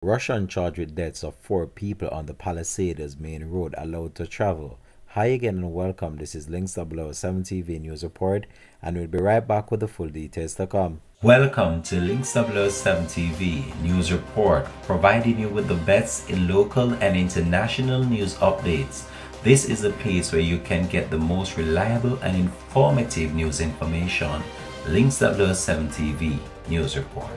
Russian charged with deaths of 4 people on the Palisadoes main road allowed to travel. Hi again and welcome. This is Links 007 TV News Report, and we'll be right back with the full details to come. Welcome to Links 007 TV News Report, providing you with the best in local and international news updates. This is a place where you can get the most reliable and informative news information. Links 007 TV News Report.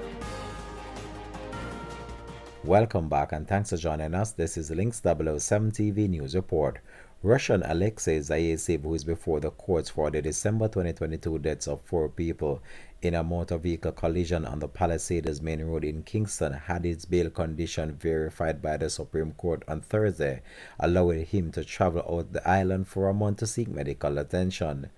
Welcome back and thanks for joining us. This is Links 007 TV News Report. Russian Alexei Zayasev, who is before the courts for the December 2022 deaths of 4 people in a motor vehicle collision on the Palisadoes main road in Kingston, had his bail condition verified by the Supreme Court on Thursday, allowing him to travel out the island for a month to seek medical attention.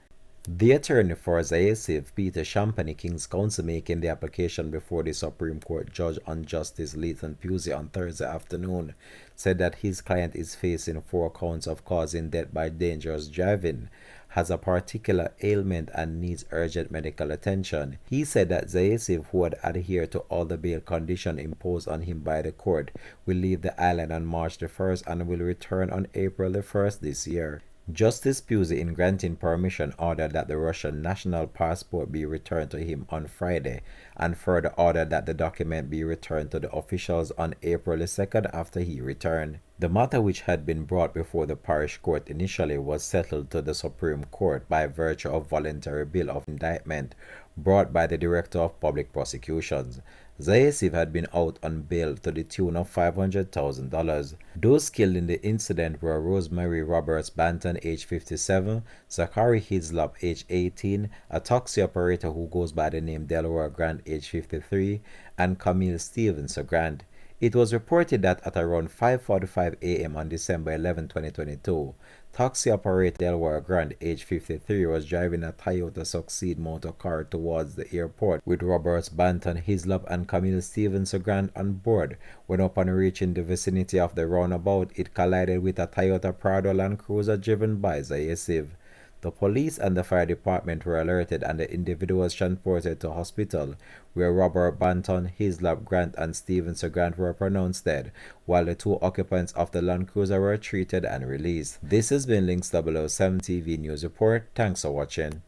The attorney for Zayasev, Peter Champagny, King's Counsel, making the application before the Supreme Court judge on Justice Leighton Pusey on Thursday afternoon, said that his client is facing 4 counts of causing death by dangerous driving, has a particular ailment and needs urgent medical attention. He said that Zayasev, who had adhered to all the bail conditions imposed on him by the court, will leave the island on March the 1st and will return on April the 1st this year. Justice Pusey, in granting permission, ordered that the Russian national passport be returned to him on Friday, and further ordered that the document be returned to the officials on April 2nd after he returned. The matter, which had been brought before the parish court initially, was settled to the Supreme Court by virtue of voluntary bill of indictment brought by the Director of Public Prosecutions. Zayasev had been out on bail to the tune of $500,000. Those killed in the incident were Rosemary Roberts Banton, age 57, Zachary Hislop, age 18, a taxi operator who goes by the name Delaware Grant, age 53, and Camille Stevens Grant. It was reported that at around 5:45 a.m. on December 11, 2022, taxi operator Delaware Grant, age 53, was driving a Toyota Succeed motor car towards the airport with Roberts Banton, Hislop, and Camille Stevens Grant on board, when upon reaching the vicinity of the roundabout, it collided with a Toyota Prado Land Cruiser driven by Zayasev. The police and the fire department were alerted and the individuals transported to hospital, where Robert Banton, Hislop Grant, and Stevens Grant were pronounced dead, while the 2 occupants of the Land Cruiser were treated and released. This has been Links 007 TV News Report. Thanks for watching.